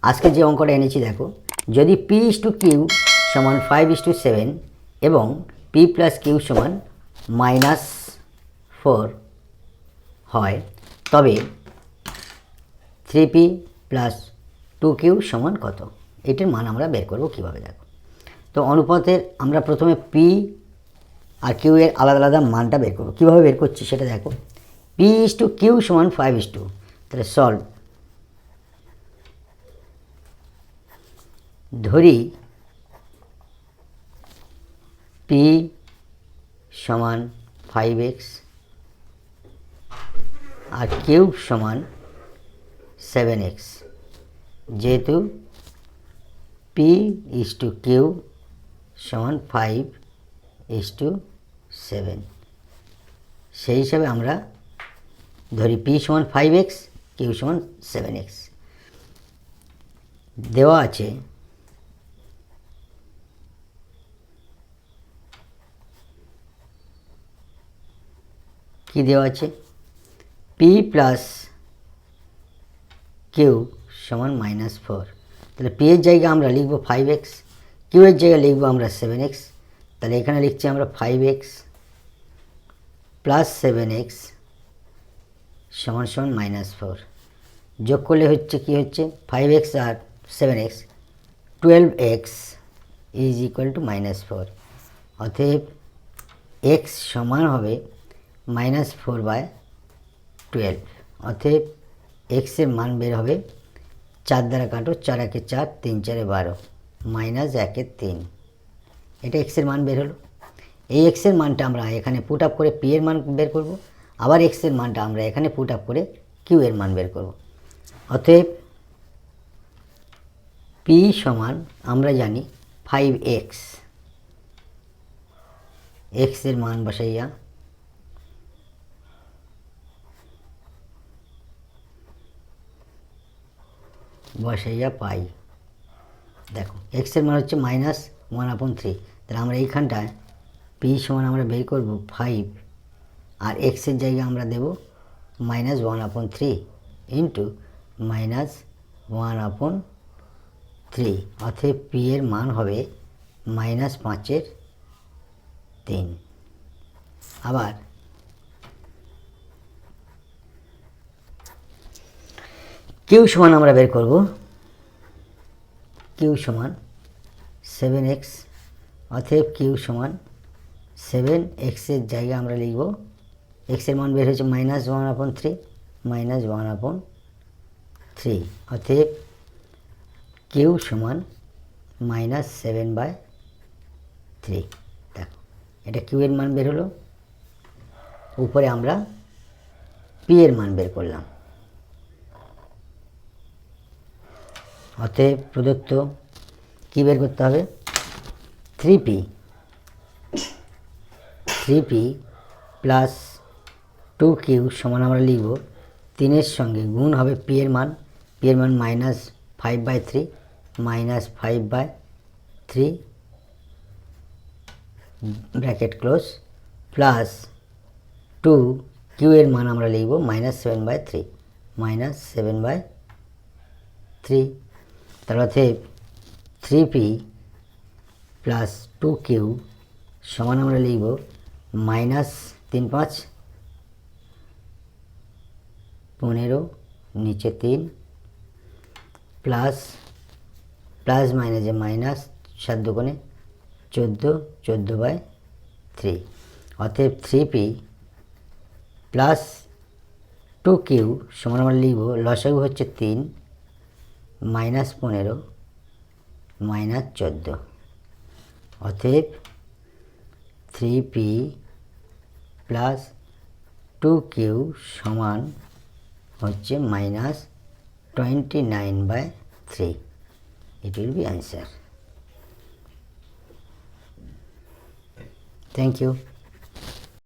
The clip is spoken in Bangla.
আজকে যে অঙ্কটা এনেছি দেখো, যদি p/q সমান 5:7 এবং p + q সমান -4 হয়, তবে 3p + 2q সমান কত? এটির মান আমরা বের করব কীভাবে দেখো। তো অনুপাতের আমরা প্রথমে p আর q এর আলাদা আলাদা মানটা বের করব। কীভাবে বের করছি সেটা দেখো। p/q সমান 5:2, তাহলে সলভ। ধরি p সমান 5x আর q সমান 7x, যেহেতু p/q সমান 5:7, সেই হিসাবে আমরা ধরি p সমান 5x, q সমান 7x। দেওয়া আছে কি দেওয়া আছে, p + q সমান -4, তাহলে p এর জায়গায় আমরা লিখব 5x, q এর জায়গায় লিখব আমরা 7x। তাহলে এখানে লিখছি আমরা 5x + 7x সমান -4। যোগ করলে হচ্ছে কি হচ্ছে, 5x আর 7x 12x = -4। অতএব x সমান হবে -4/12। অতএব x এর মান বের হবে, 4 দ্বারা কাটো, 4 × 1 = 4, 3 × 4 = 12, -1 = 3। এটা x এর মান বের হলো। এই x এর মানটা আমরা এখানে পুট আপ করে p এর মান বের করব, আবার x এর মানটা আমরা এখানে পুট আপ করে q এর মান বের করব। অতএব p সমান আমরা জানি 5x, x এর মান বসাইয়া পাই। দেখো x এর মান হচ্ছে -1/3, তাহলে আমরা এইখানটায় p সমান আমরা বের করব 5 আর x এর জায়গায় আমরা দেব -1/3 ইন্টু -1/3। অতএব p এর মান হবে -5/3। আবার q সমান আমরা বের করব, q সমান 7x। অতএব q সমান 7x এর জায়গায় আমরা লিখব, x এর মান বের হয়েছে -1/3, -1/3। অতএব q সমান -7/3। দেখো এটা q এর মান বের হলো, উপরে আমরা p এর মান বের করলাম। অতএব প্রদত্ত কি বের করতে হবে, 3p + 2q সমান আমরা লিখব, 3 এর সঙ্গে গুণ হবে p এর মান, p এর মান -5/3, -5/3 ব্র্যাকেট ক্লোজ, প্লাস 2q এর মান আমরা লিখব -7/3, -7/3। তার অতএব 3p + 2q সমান আমরা লিখব -3 × 5 = 15, নিচে 3, প্লাস মাইনাস 7 × 2 = 14, 14/3। অতএব 3p + 2q সমান আমরা লিখব, লসাগু হচ্ছে 3, -15 -14। অতএব 3p + 2q সমান হচ্ছে -29/3। It will be answer. Thank you.